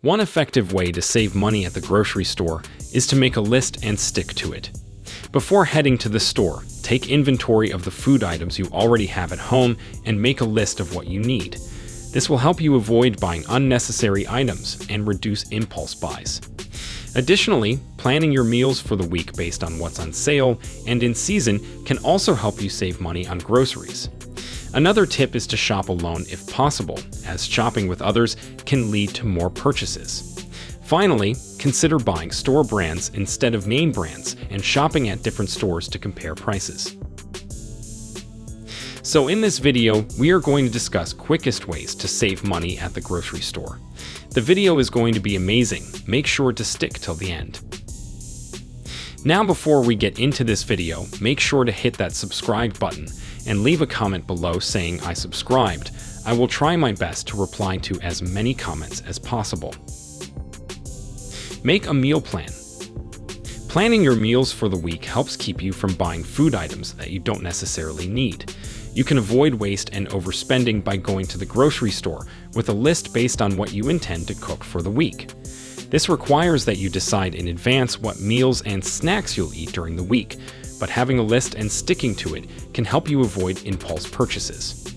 One effective way to save money at the grocery store is to make a list and stick to it. Before heading to the store, take inventory of the food items you already have at home and make a list of what you need. This will help you avoid buying unnecessary items and reduce impulse buys. Additionally, planning your meals for the week based on what's on sale and in season can also help you save money on groceries. Another tip is to shop alone if possible, as shopping with others can lead to more purchases. Finally, consider buying store brands instead of name brands and shopping at different stores to compare prices. So in this video, we are going to discuss quickest ways to save money at the grocery store. The video is going to be amazing. Make sure to stick till the end. Now before we get into this video, make sure to hit that subscribe button and leave a comment below saying I subscribed. I will try my best to reply to as many comments as possible. Make a meal plan. Planning your meals for the week helps keep you from buying food items that you don't necessarily need. You can avoid waste and overspending by going to the grocery store with a list based on what you intend to cook for the week. This requires that you decide in advance what meals and snacks you'll eat during the week, but having a list and sticking to it can help you avoid impulse purchases.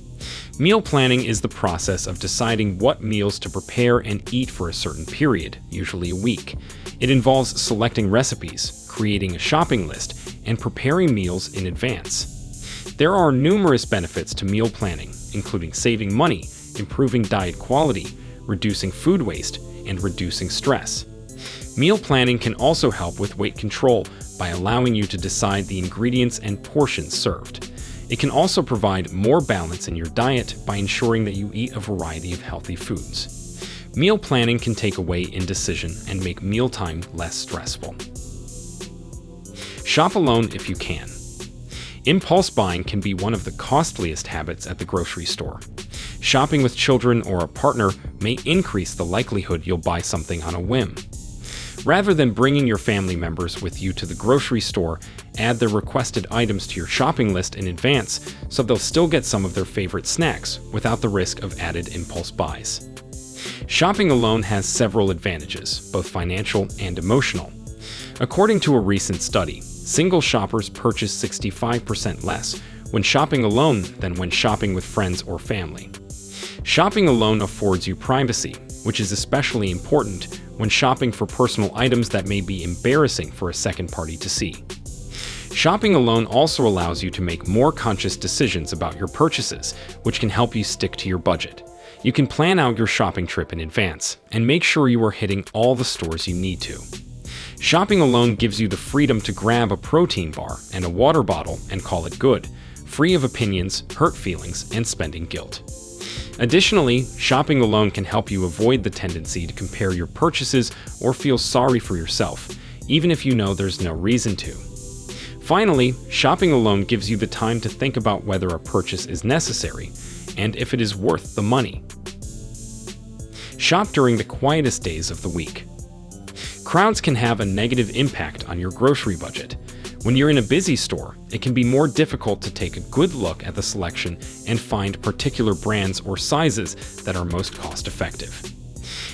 Meal planning is the process of deciding what meals to prepare and eat for a certain period, usually a week. It involves selecting recipes, creating a shopping list, and preparing meals in advance. There are numerous benefits to meal planning, including saving money, improving diet quality, reducing food waste, and reducing stress. Meal planning can also help with weight control by allowing you to decide the ingredients and portions served. It can also provide more balance in your diet by ensuring that you eat a variety of healthy foods. Meal planning can take away indecision and make mealtime less stressful. Shop alone if you can. Impulse buying can be one of the costliest habits at the grocery store. Shopping with children or a partner may increase the likelihood you'll buy something on a whim. Rather than bringing your family members with you to the grocery store, add their requested items to your shopping list in advance so they'll still get some of their favorite snacks without the risk of added impulse buys. Shopping alone has several advantages, both financial and emotional. According to a recent study, single shoppers purchase 65% less when shopping alone than when shopping with friends or family. Shopping alone affords you privacy, which is especially important when shopping for personal items that may be embarrassing for a second party to see. Shopping alone also allows you to make more conscious decisions about your purchases, which can help you stick to your budget. You can plan out your shopping trip in advance and make sure you are hitting all the stores you need to. Shopping alone gives you the freedom to grab a protein bar and a water bottle and call it good, free of opinions, hurt feelings, and spending guilt. Additionally, shopping alone can help you avoid the tendency to compare your purchases or feel sorry for yourself, even if you know there's no reason to. Finally, shopping alone gives you the time to think about whether a purchase is necessary and if it is worth the money. Shop during the quietest days of the week. Crowds can have a negative impact on your grocery budget. When you're in a busy store, it can be more difficult to take a good look at the selection and find particular brands or sizes that are most cost-effective.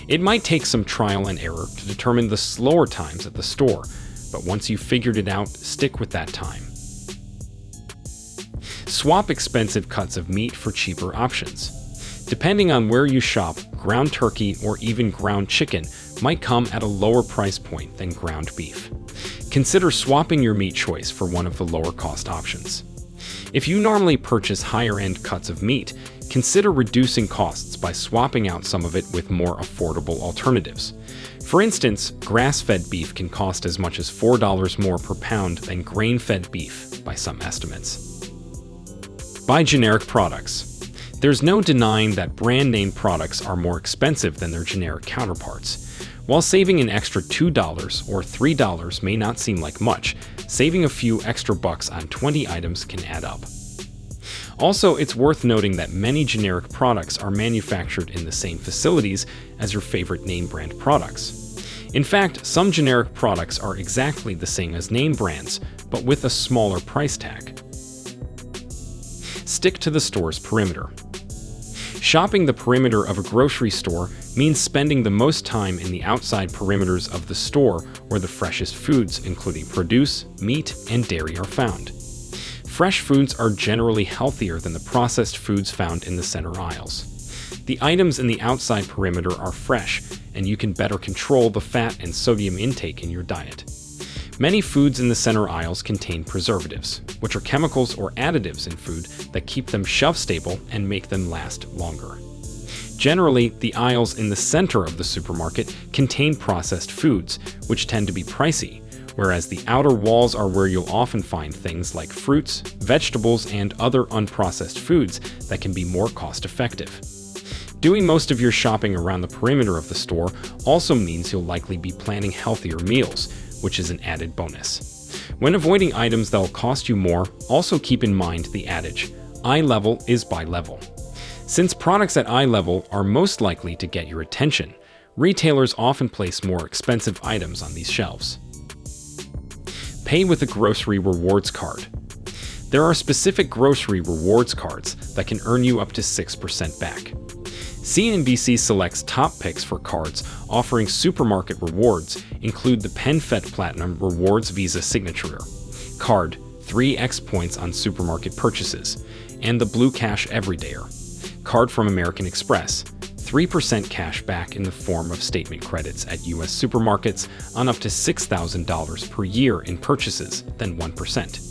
It might take some trial and error to determine the slower times at the store, but once you've figured it out, stick with that time. Swap expensive cuts of meat for cheaper options. Depending on where you shop, ground turkey or even ground chicken might come at a lower price point than ground beef. Consider swapping your meat choice for one of the lower cost options. If you normally purchase higher-end cuts of meat, consider reducing costs by swapping out some of it with more affordable alternatives. For instance, grass-fed beef can cost as much as $4 more per pound than grain-fed beef by some estimates. Buy generic products. There's no denying that brand-name products are more expensive than their generic counterparts. While saving an extra $2 or $3 may not seem like much, saving a few extra bucks on 20 items can add up. Also, it's worth noting that many generic products are manufactured in the same facilities as your favorite name brand products. In fact, some generic products are exactly the same as name brands, but with a smaller price tag. Stick to the store's perimeter. Shopping the perimeter of a grocery store means spending the most time in the outside perimeters of the store where the freshest foods, including produce, meat, and dairy, are found. Fresh foods are generally healthier than the processed foods found in the center aisles. The items in the outside perimeter are fresh, and you can better control the fat and sodium intake in your diet. Many foods in the center aisles contain preservatives, which are chemicals or additives in food that keep them shelf-stable and make them last longer. Generally, the aisles in the center of the supermarket contain processed foods, which tend to be pricey, whereas the outer walls are where you'll often find things like fruits, vegetables, and other unprocessed foods that can be more cost-effective. Doing most of your shopping around the perimeter of the store also means you'll likely be planning healthier meals, which is an added bonus. When avoiding items that'll cost you more, also keep in mind the adage, eye level is buy level. Since products at eye level are most likely to get your attention, retailers often place more expensive items on these shelves. Pay with a grocery rewards card. There are specific grocery rewards cards that can earn you up to 6% back. CNBC selects top picks for cards offering supermarket rewards include the PenFed Platinum Rewards Visa Signature Card, 3x points on supermarket purchases, and the Blue Cash Everydayer Card from American Express, 3% cash back in the form of statement credits at U.S. supermarkets on up to $6,000 per year in purchases, then 1%.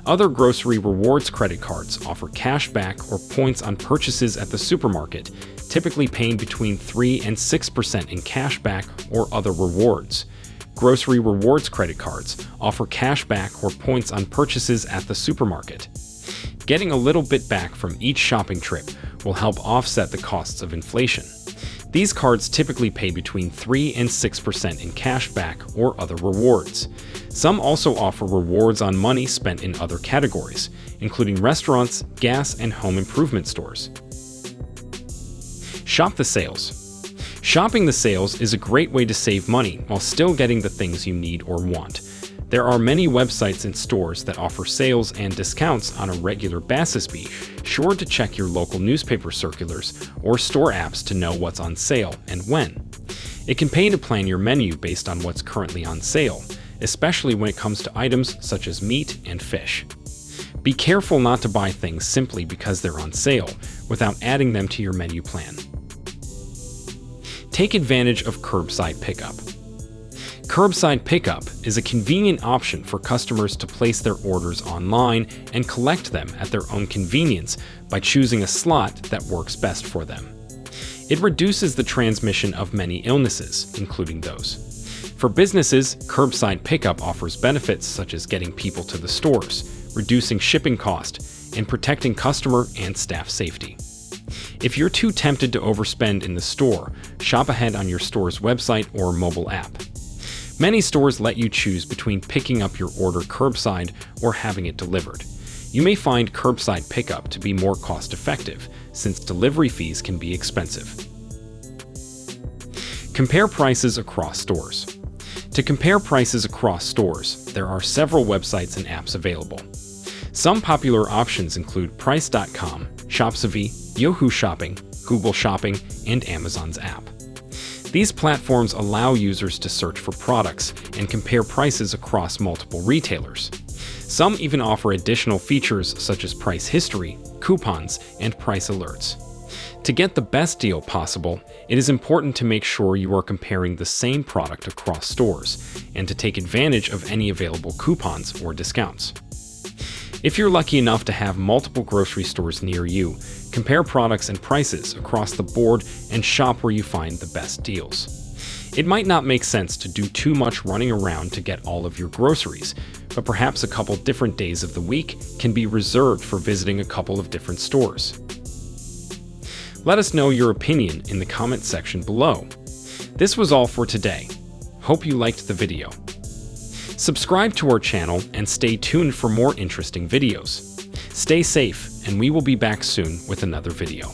Other grocery rewards credit cards offer cash back or points on purchases at the supermarket, typically paying between 3 and 6% in cash back or other rewards. Grocery rewards credit cards offer cash back or points on purchases at the supermarket. Getting a little bit back from each shopping trip will help offset the costs of inflation. These cards typically pay between 3 and 6% in cash back or other rewards. Some also offer rewards on money spent in other categories, including restaurants, gas, and home improvement stores. Shop the sales. Shopping the sales is a great way to save money while still getting the things you need or want. There are many websites and stores that offer sales and discounts on a regular basis. Be sure to check your local newspaper circulars or store apps to know what's on sale and when. It can pay to plan your menu based on what's currently on sale, especially when it comes to items such as meat and fish. Be careful not to buy things simply because they're on sale without adding them to your menu plan. Take advantage of curbside pickup. Curbside pickup is a convenient option for customers to place their orders online and collect them at their own convenience by choosing a slot that works best for them. It reduces the transmission of many illnesses, including those. For businesses, curbside pickup offers benefits such as getting people to the stores, reducing shipping cost, and protecting customer and staff safety. If you're too tempted to overspend in the store, shop ahead on your store's website or mobile app. Many stores let you choose between picking up your order curbside or having it delivered. You may find curbside pickup to be more cost-effective, since delivery fees can be expensive. Compare prices across stores. To compare prices across stores, there are several websites and apps available. Some popular options include Price.com, ShopSavvy, Yahoo Shopping, Google Shopping, and Amazon's app. These platforms allow users to search for products and compare prices across multiple retailers. Some even offer additional features such as price history, coupons, and price alerts. To get the best deal possible, it is important to make sure you are comparing the same product across stores and to take advantage of any available coupons or discounts. If you're lucky enough to have multiple grocery stores near you, compare products and prices across the board and shop where you find the best deals. It might not make sense to do too much running around to get all of your groceries, but perhaps a couple different days of the week can be reserved for visiting a couple of different stores. Let us know your opinion in the comment section below. This was all for today. Hope you liked the video. Subscribe to our channel and stay tuned for more interesting videos. Stay safe, and we will be back soon with another video.